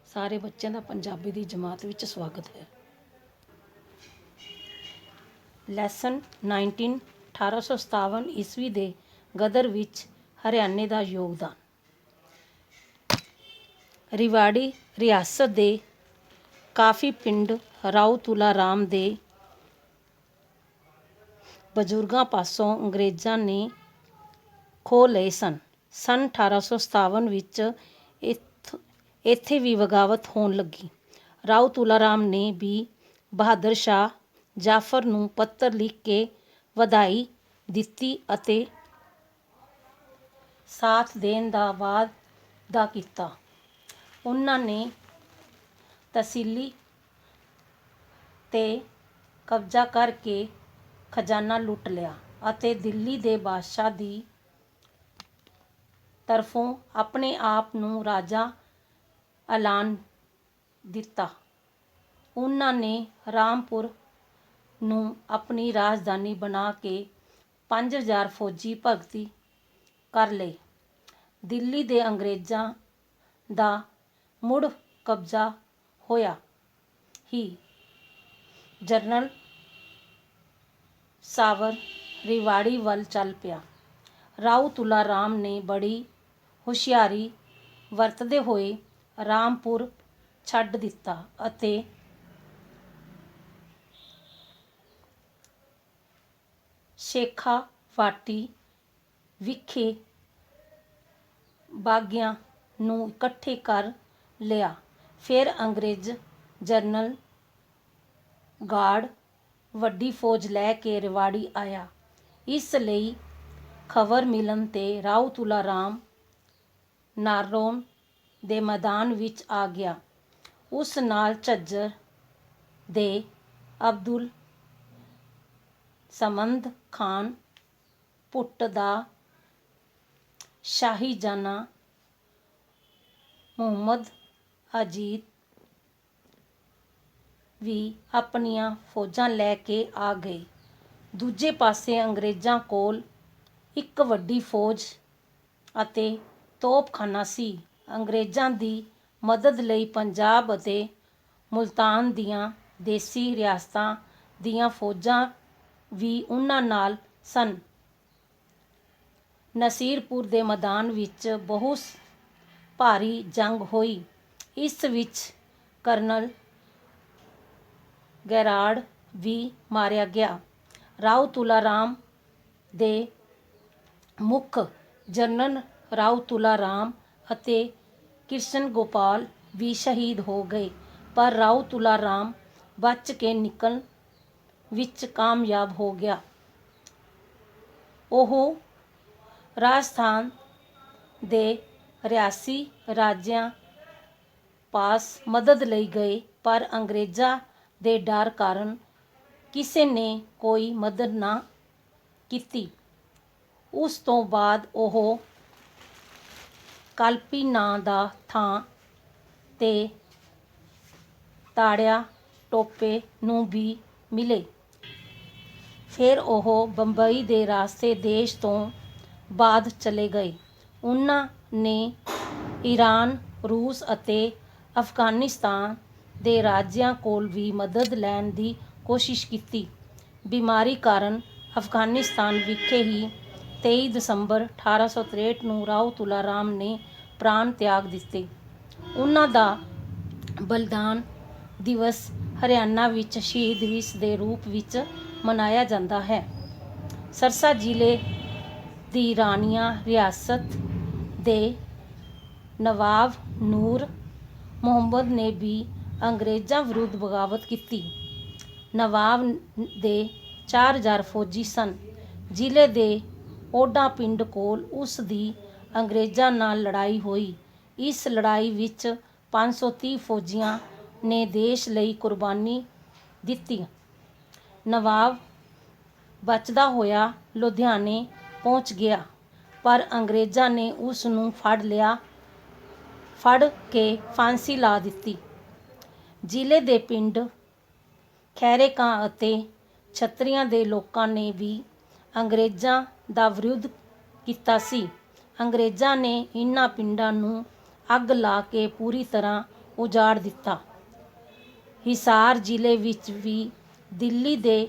ਸਾਰੇ ਬੱਚਿਆਂ ਦਾ ਪੰਜਾਬੀ ਦੀ ਜਮਾਤ ਵਿੱਚ ਸਵਾਗਤ ਹੈ। ਲੈਸਨ 19 1857 ਈਸਵੀ ਦੇ ਗਦਰ ਵਿੱਚ ਹਰਿਆਣੇ ਦਾ ਯੋਗਦਾਨ। ਰਿਵਾੜੀ ਰਿਆਸਤ ਦੇ ਕਾਫੀ ਪਿੰਡ ਰਾਓ ਤੁਲਾ ਰਾਮ ਦੇ ਬਜ਼ੁਰਗਾਂ ਪਾਸੋਂ ਅੰਗਰੇਜ਼ਾਂ ਨੇ ਖੋਹ ਲਏ ਸਨ। ਸੰਨ 1857 ਵਿੱਚ ਇੱਥੇ ਵੀ ਬਗਾਵਤ ਹੋਣ ਲੱਗੀ। ਰਾਓ ਤੁਲਾ ਰਾਮ ਨੇ ਵੀ ਬਹਾਦਰ ਸ਼ਾਹ ਜਾਫਰ ਨੂੰ ਪੱਤਰ ਲਿਖ ਕੇ ਵਧਾਈ ਦਿੱਤੀ ਅਤੇ ਸਾਥ ਦੇਣ ਦਾ ਵਾਅਦਾ ਕੀਤਾ। ਉਹਨਾਂ ਨੇ ਤਹਿਸੀਲੀ 'ਤੇ ਕਬਜ਼ਾ ਕਰਕੇ ਖਜ਼ਾਨਾ ਲੁੱਟ ਲਿਆ ਅਤੇ ਦਿੱਲੀ ਦੇ ਬਾਦਸ਼ਾਹ ਦੀ ਤਰਫੋਂ ਆਪਣੇ ਆਪ ਨੂੰ ਰਾਜਾ ਐਲਾਨ ਦਿੱਤਾ। ਉਹਨਾਂ ਨੇ ਰਾਮਪੁਰ ਨੂੰ ਆਪਣੀ ਰਾਜਧਾਨੀ ਬਣਾ ਕੇ 5000 ਫੌਜੀ ਭਰਤੀ ਕਰ ਲਏ। ਦਿੱਲੀ ਦੇ ਅੰਗਰੇਜ਼ਾਂ ਦਾ ਮੁੜ ਕਬਜ਼ਾ ਹੋਇਆ ਹੀ ਜਨਰਲ ਸਾਵਰ ਰਿਵਾੜੀ ਵੱਲ ਚੱਲ ਪਿਆ। ਰਾਓ ਤੁਲਾ ਰਾਮ ਨੇ ਬੜੀ ਹੁਸ਼ਿਆਰੀ ਵਰਤਦੇ ਹੋਏ ਰਾਮਪੁਰ ਛੱਡ ਦਿੱਤਾ ਅਤੇ ਸ਼ੇਖਾਵਾਟੀ ਵਿਖੇ ਬਾਗੀਆਂ ਨੂੰ ਇਕੱਠੇ ਕਰ ਲਿਆ। ਫਿਰ ਅੰਗਰੇਜ਼ ਜਨਰਲ ਗਾਰਡ ਵੱਡੀ ਫੌਜ ਲੈ ਕੇ ਰਿਵਾੜੀ ਆਇਆ। ਇਸ ਲਈ ਖਬਰ ਮਿਲਣ 'ਤੇ ਰਾਓ ਤੁਲਾ ਰਾਮ ਨਾਰਨੌਲ ਦੇ ਮੈਦਾਨ ਵਿੱਚ ਆ ਗਿਆ। ਉਸ ਨਾਲ ਝੱਜਰ ਦੇ ਅਬਦੁਲ ਸਮਦ ਖਾਨ ਭੁੱਟ ਦਾ ਸ਼ਾਹੀਜਾਨਾ ਮੁਹੰਮਦ ਅਜੀਤ ਵੀ ਆਪਣੀਆਂ ਫੌਜਾਂ ਲੈ ਕੇ ਆ ਗਏ। ਦੂਜੇ ਪਾਸੇ ਅੰਗਰੇਜ਼ਾਂ ਕੋਲ ਇੱਕ ਵੱਡੀ ਫੌਜ ਅਤੇ ਤੋਪਖਾਨਾ ਸੀ। ਅੰਗਰੇਜ਼ਾਂ ਦੀ ਮਦਦ ਲਈ ਪੰਜਾਬ ਅਤੇ ਮੁਲਤਾਨ ਦੀਆਂ ਦੇਸੀ ਰਿਆਸਤਾਂ ਦੀਆਂ ਫੌਜਾਂ ਵੀ ਉਹਨਾਂ ਨਾਲ ਸਨ। ਨਸੀਰਪੁਰ ਦੇ ਮੈਦਾਨ ਵਿੱਚ ਬਹੁਤ ਭਾਰੀ ਜੰਗ ਹੋਈ। ਇਸ ਵਿੱਚ ਕਰਨਲ ਗੈਰਾਰਡ ਵੀ ਮਾਰਿਆ ਗਿਆ। ਰਾਓ ਤੁਲਾ ਰਾਮ ਦੇ ਮੁੱਖ ਜਨਰਲ ਰਾਓ ਤੁਲਾ ਰਾਮ ਅਤੇ ਕ੍ਰਿਸ਼ਨ ਗੋਪਾਲ ਵੀ ਸ਼ਹੀਦ ਹੋ ਗਏ, ਪਰ ਰਾਓ ਤੁਲਾ ਰਾਮ ਬਚ ਕੇ ਨਿਕਲਣ ਵਿੱਚ ਕਾਮਯਾਬ ਹੋ ਗਿਆ। ਉਹ ਰਾਜਸਥਾਨ ਦੇ ਰਿਆਸੀ ਰਾਜਿਆਂ ਪਾਸ ਮਦਦ ਲਈ ਗਏ, ਪਰ ਅੰਗਰੇਜ਼ਾਂ ਦੇ ਡਰ ਕਾਰਨ ਕਿਸੇ ਨੇ ਕੋਈ ਮਦਦ ਨਾ ਕੀਤੀ। ਉਸ ਤੋਂ ਬਾਅਦ ਉਹ ਕਾਲਪੀ ਨਾਂ ਦਾ ਥਾਂ 'ਤੇ ਤਾੜਿਆ ਟੋਪੇ ਨੂੰ ਵੀ ਮਿਲੇ। ਫਿਰ ਉਹ ਬੰਬਈ ਦੇ ਰਸਤੇ ਦੇਸ਼ ਤੋਂ ਬਾਅਦ ਚਲੇ ਗਏ। ਉਹਨਾਂ ਨੇ ਈਰਾਨ, ਰੂਸ ਅਤੇ ਅਫਗਾਨਿਸਤਾਨ ਦੇ ਰਾਜਿਆਂ ਕੋਲ ਵੀ ਮਦਦ ਲੈਣ ਦੀ ਕੋਸ਼ਿਸ਼ ਕੀਤੀ। ਬਿਮਾਰੀ ਕਾਰਨ ਅਫਗਾਨਿਸਤਾਨ ਵਿਖੇ ਹੀ 23 ਦਸੰਬਰ 1863 ਨੂੰ ਰਾਓ ਤੁਲਾ ਰਾਮ ਨੇ ਪ੍ਰਾਣ ਤਿਆਗ ਦਿੱਤੇ। ਉਹਨਾਂ ਦਾ ਬਲੀਦਾਨ ਦਿਵਸ ਹਰਿਆਣਾ ਵਿੱਚ ਸ਼ਹੀਦ ਦਿਵਸ ਦੇ ਰੂਪ ਵਿੱਚ ਮਨਾਇਆ ਜਾਂਦਾ ਹੈ। ਸਰਸਾ ਜ਼ਿਲ੍ਹੇ ਦੀ ਰਾਣੀਆਂ ਰਿਆਸਤ ਦੇ ਨਵਾਬ ਨੂਰ ਮੁਹੰਮਦ ਨੇ ਵੀ ਅੰਗਰੇਜ਼ਾਂ ਵਿਰੁੱਧ ਬਗਾਵਤ ਕੀਤੀ। ਨਵਾਬ ਦੇ 4000 ਫੌਜੀ ਸਨ। ਜ਼ਿਲ੍ਹੇ ਦੇ ਓਡਾ ਪਿੰਡ ਕੋਲ ਉਸ ਦੀ ਅੰਗਰੇਜ਼ਾਂ ਨਾਲ ਲੜਾਈ ਹੋਈ। ਇਸ ਲੜਾਈ ਵਿੱਚ 530 ਫੌਜੀਆਂ ਨੇ ਦੇਸ਼ ਲਈ ਕੁਰਬਾਨੀ ਦਿੱਤੀ। ਨਵਾਬ ਬਚਦਾ ਹੋਇਆ ਲੁਧਿਆਣੇ ਪਹੁੰਚ ਗਿਆ, ਪਰ ਅੰਗਰੇਜ਼ਾਂ ਨੇ ਉਸ ਨੂੰ ਫੜ ਕੇ ਫਾਂਸੀ ਲਾ ਦਿੱਤੀ। ਜ਼ਿਲ੍ਹੇ ਦੇ ਪਿੰਡ ਖੈਰੇ ਕਾਂ ਅਤੇ ਛਤਰੀਆਂ ਦੇ ਲੋਕਾਂ ਨੇ ਵੀ ਅੰਗਰੇਜ਼ਾਂ ਦਾ ਵਿਰੋਧ ਕੀਤਾ ਸੀ। ਅੰਗਰੇਜ਼ਾਂ ਨੇ ਇਨ੍ਹਾਂ ਪਿੰਡਾਂ ਨੂੰ ਅੱਗ ਲਾ ਕੇ ਪੂਰੀ ਤਰ੍ਹਾਂ ਉਜਾੜ ਦਿੱਤਾ। ਹਿਸਾਰ ਜ਼ਿਲ੍ਹੇ ਵਿੱਚ ਵੀ ਦਿੱਲੀ ਦੇ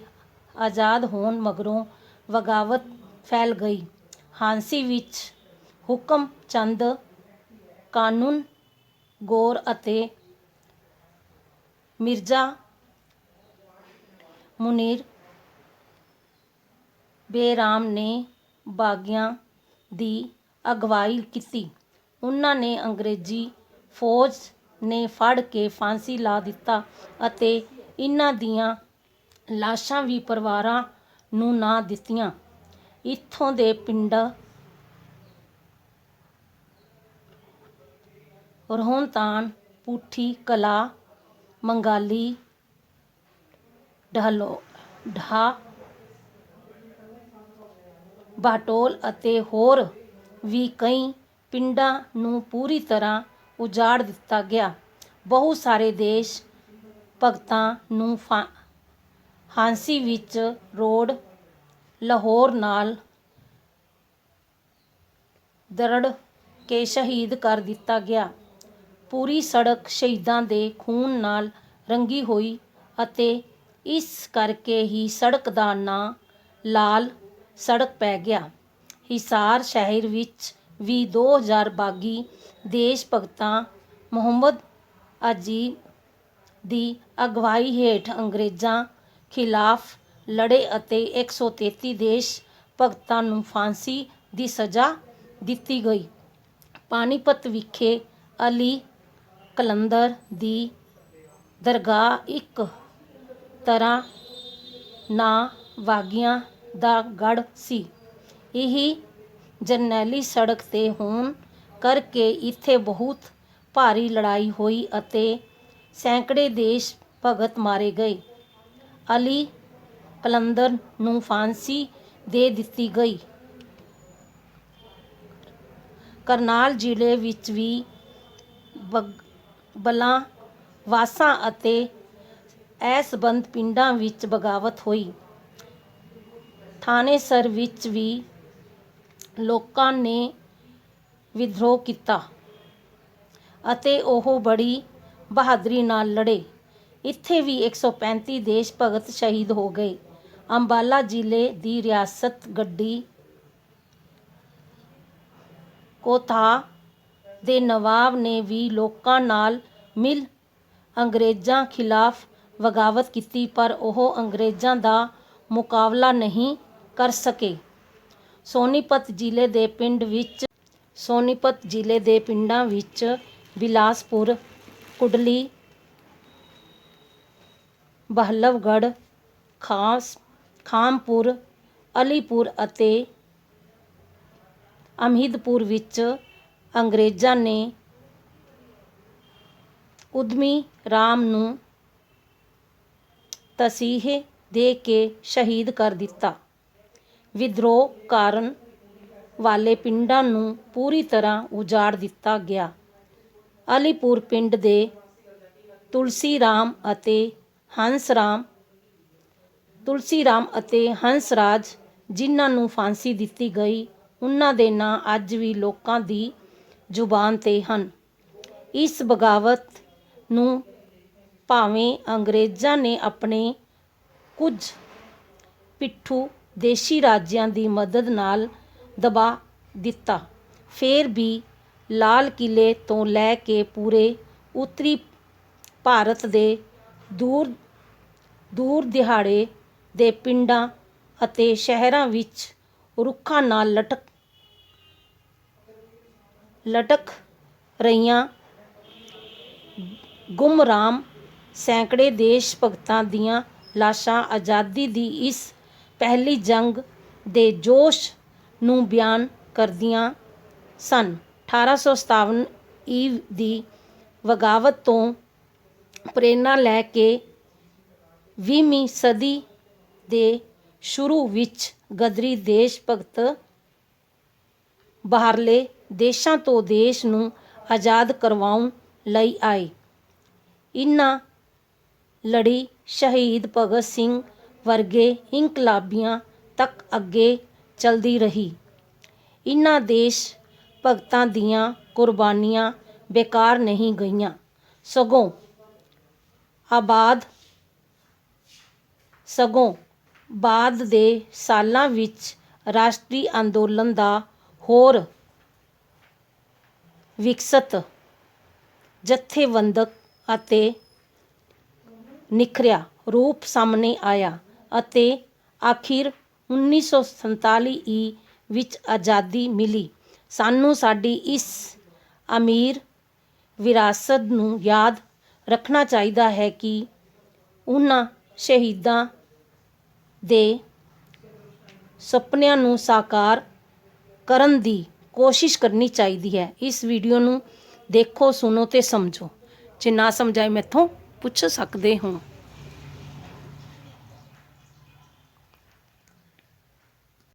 ਆਜ਼ਾਦ ਹੋਣ ਮਗਰੋਂ ਬਗਾਵਤ ਫੈਲ ਗਈ। ਝਾਂਸੀ ਵਿੱਚ ਹੁਕਮ ਚੰਦ, ਕਾਨੂੰਨ ਗੌਰ ਅਤੇ ਮਿਰਜ਼ਾ ਮੁਨੀਰ ਬੇਰਾਮ ਨੇ ਬਾਗੀਆਂ ਦੀ ਅਗਵਾਈ ਕੀਤੀ। ਉਹਨਾਂ ਨੇ ਅੰਗਰੇਜ਼ੀ ਫੌਜ ਨੇ ਫੜ ਕੇ ਫਾਂਸੀ ਲਾ ਦਿੱਤਾ ਅਤੇ ਇਹਨਾਂ ਦੀਆਂ ਲਾਸ਼ਾਂ ਵੀ ਪਰਿਵਾਰਾਂ ਨੂੰ ਨਾ ਦਿੱਤੀਆਂ। ਇੱਥੋਂ ਦੇ ਪਿੰਡ ਰੋਹਤਾਨ, ਪੁੱਠੀ ਕਲਾਂ, ਮੰਗਾਲੀ, ਬਾਟੋਲ ਅਤੇ ਹੋਰ ਵੀ ਕਈ ਪਿੰਡਾਂ ਨੂੰ ਪੂਰੀ ਤਰ੍ਹਾਂ ਉਜਾੜ ਦਿੱਤਾ ਗਿਆ। ਬਹੁਤ ਸਾਰੇ ਦੇਸ਼ ਭਗਤਾਂ ਨੂੰ ਝਾਂਸੀ ਵਿੱਚ ਰੋਡ ਲਾਹੌਰ ਨਾਲ ਦਰੜ ਕੇ ਸ਼ਹੀਦ ਕਰ ਦਿੱਤਾ ਗਿਆ। ਪੂਰੀ ਸੜਕ ਸ਼ਹੀਦਾਂ ਦੇ ਖੂਨ ਨਾਲ ਰੰਗੀ ਹੋਈ ਅਤੇ ਇਸ ਕਰਕੇ ਹੀ ਸੜਕ ਦਾ ਨਾਂ ਲਾਲ ਸੜਕ ਪੈ ਗਿਆ। ਹਿਸਾਰ ਸ਼ਹਿਰ ਵਿੱਚ ਵੀ 2000 ਬਾਗੀ ਦੇਸ਼ ਭਗਤਾਂ ਮੁਹੰਮਦ ਅਜ਼ੀਜ਼ ਦੀ ਅਗਵਾਈ ਹੇਠ ਅੰਗਰੇਜ਼ਾਂ ਖਿਲਾਫ ਲੜੇ ਅਤੇ 133 ਦੇਸ਼ ਭਗਤਾਂ ਨੂੰ ਫਾਂਸੀ ਦੀ ਸਜ਼ਾ ਦਿੱਤੀ ਗਈ। ਪਾਣੀਪਤ ਵਿਖੇ ਅਲੀ ਕਲੰਦਰ ਦੀ ਦਰਗਾਹ ਇੱਕ ਤਰ੍ਹਾਂ ਨਾਲ ਬਾਗੀਆਂ ਦਾ ਗੜ੍ਹ ਸੀ। ਇਹ ਜਰਨੈਲੀ ਸੜਕ 'ਤੇ ਹੋਣ ਕਰਕੇ ਇੱਥੇ ਬਹੁਤ ਭਾਰੀ ਲੜਾਈ ਹੋਈ ਅਤੇ ਸੈਂਕੜੇ ਦੇਸ਼ ਭਗਤ ਮਾਰੇ ਗਏ। ਅਲੀ ਕਲੰਦਰ ਨੂੰ ਫਾਂਸੀ ਦੇ ਦਿੱਤੀ ਗਈ। ਕਰਨਾਲ ਜ਼ਿਲ੍ਹੇ ਵਿੱਚ ਵੀ ਬਲਾਂ, ਵਾਸਾਂ ਅਤੇ ਐਸਬੰਦ ਪਿੰਡਾਂ ਵਿੱਚ ਬਗਾਵਤ ਹੋਈ। ਥਾਨੇਸਰ ਵਿੱਚ ਵੀ ਲੋਕਾਂ ਨੇ ਵਿਦਰੋਹ ਕੀਤਾ ਅਤੇ ਉਹ ਬੜੀ ਬਹਾਦਰੀ ਨਾਲ ਲੜੇ। ਇੱਥੇ ਵੀ 135 ਦੇਸ਼ ਭਗਤ ਸ਼ਹੀਦ ਹੋ ਗਏ। ਅੰਬਾਲਾ ਜ਼ਿਲ੍ਹੇ ਦੀ ਰਿਆਸਤ ਗੱਦੀ ਕੋਤਾਹ ਦੇ ਨਵਾਬ ਨੇ ਵੀ ਲੋਕਾਂ ਨਾਲ ਮਿਲ ਅੰਗਰੇਜ਼ਾਂ ਖਿਲਾਫ ਬਗਾਵਤ ਕੀਤੀ, ਪਰ ਉਹ ਅੰਗਰੇਜ਼ਾਂ ਦਾ ਮੁਕਾਬਲਾ ਨਹੀਂ ਕਰ ਸਕੇ। ਸੋਨੀਪਤ ਜ਼ਿਲ੍ਹੇ ਦੇ ਪਿੰਡਾਂ ਵਿੱਚ ਬਿਲਾਸਪੁਰ, ਕੁੰਡਲੀ, ਬਹਲਵਗੜ੍ਹ, ਖਾਮਪੁਰ, ਅਲੀਪੁਰ ਅਤੇ ਅਹਿਮਦਪੁਰ ਵਿੱਚ ਅੰਗਰੇਜ਼ਾਂ ਨੇ ਉਦਮੀ ਰਾਮ ਨੂੰ ਤਸੀਹੇ ਦੇ ਕੇ ਸ਼ਹੀਦ ਕਰ ਦਿੱਤਾ। ਵਿਦਰੋਹ ਕਰਨ ਵਾਲੇ ਪਿੰਡਾਂ ਨੂੰ ਪੂਰੀ ਤਰ੍ਹਾਂ ਉਜਾੜ ਦਿੱਤਾ ਗਿਆ। ਅਲੀਪੁਰ ਪਿੰਡ ਦੇ ਤੁਲਸੀ ਰਾਮ ਅਤੇ ਹੰਸਰਾਜ, ਜਿਨ੍ਹਾਂ ਨੂੰ ਫਾਂਸੀ ਦਿੱਤੀ ਗਈ, ਉਹਨਾਂ ਦੇ ਨਾਂ ਅੱਜ ਵੀ ਲੋਕਾਂ ਦੀ ਜ਼ੁਬਾਨ 'ਤੇ ਹਨ। ਇਸ ਬਗਾਵਤ ਨੂੰ ਭਾਵੇਂ ਅੰਗਰੇਜ਼ਾਂ ਨੇ ਆਪਣੇ ਕੁਝ ਪਿੱਠੂ ਦੇਸ਼ੀ ਰਾਜਿਆਂ ਦੀ ਮਦਦ ਨਾਲ ਦਬਾ ਦਿੱਤਾ, ਫਿਰ ਵੀ ਲਾਲ ਕਿਲ੍ਹੇ ਤੋਂ ਲੈ ਕੇ ਪੂਰੇ ਉੱਤਰੀ ਭਾਰਤ ਦੇ ਦੂਰ ਦਿਹਾੜੇ ਦੇ ਪਿੰਡਾਂ ਅਤੇ ਸ਼ਹਿਰਾਂ ਵਿੱਚ ਰੁੱਖਾਂ ਨਾਲ ਲਟਕ ਰਹੀਆਂ ਗੁੰਮਰਾਮ ਸੈਂਕੜੇ ਦੇਸ਼ ਭਗਤਾਂ ਦੀਆਂ ਲਾਸ਼ਾਂ ਆਜ਼ਾਦੀ ਦੀ ਇਸ ਪਹਿਲੀ ਜੰਗ ਦੇ ਜੋਸ਼ ਨੂੰ ਬਿਆਨ ਕਰਦੀਆਂ ਸਨ। 1857 ਦੀ ਬਗਾਵਤ ਤੋਂ ਪ੍ਰੇਰਨਾ ਲੈ ਕੇ 20ਵੀਂ ਸਦੀ ਦੇ ਸ਼ੁਰੂ ਵਿੱਚ ਗਦਰੀ ਦੇਸ਼ ਭਗਤ ਬਾਹਰਲੇ ਦੇਸ਼ਾਂ ਤੋਂ ਦੇਸ਼ ਨੂੰ ਆਜ਼ਾਦ ਕਰਵਾਉਣ ਲਈ ਆਏ। ਇਹਨਾਂ ਲੜੀ ਸ਼ਹੀਦ ਭਗਤ ਸਿੰਘ ਵਰਗੇ ਇਨਕਲਾਬੀਆਂ ਤੱਕ ਅੱਗੇ ਚੱਲਦੀ ਰਹੀ। ਇਹਨਾਂ ਦੇਸ਼ ਭਗਤਾਂ ਦੀਆਂ ਕੁਰਬਾਨੀਆਂ ਬੇਕਾਰ ਨਹੀਂ ਗਈਆਂ, ਸਗੋਂ ਬਾਅਦ ਦੇ ਸਾਲਾਂ ਵਿੱਚ ਰਾਸ਼ਟਰੀ ਅੰਦੋਲਨ ਦਾ ਹੋਰ ਵਿਕਸਤ, ਜਥੇਬੰਦਕ ਅਤੇ ਨਿਖਰਿਆ ਰੂਪ ਸਾਹਮਣੇ ਆਇਆ ਅਤੇ ਆਖਿਰ 1947 ਵਿੱਚ ਆਜ਼ਾਦੀ ਮਿਲੀ। ਸਾਨੂੰ ਸਾਡੀ ਇਸ ਅਮੀਰ ਵਿਰਾਸਤ ਨੂੰ ਯਾਦ ਰੱਖਣਾ ਚਾਹੀਦਾ ਹੈ ਕਿ ਉਹਨਾਂ ਸ਼ਹੀਦਾਂ ਦੇ ਸੁਪਨਿਆਂ ਨੂੰ ਸਾਕਾਰ ਕਰਨ ਦੀ ਕੋਸ਼ਿਸ਼ ਕਰਨੀ ਚਾਹੀਦੀ ਹੈ। ਇਸ ਵੀਡੀਓ ਨੂੰ ਦੇਖੋ, ਸੁਣੋ ਤੇ ਸਮਝੋ। ਜੇ ਨਾ ਸਮਝਾਏ ਮੈਥੋਂ ਪੁੱਛ ਸਕਦੇ ਹੋ।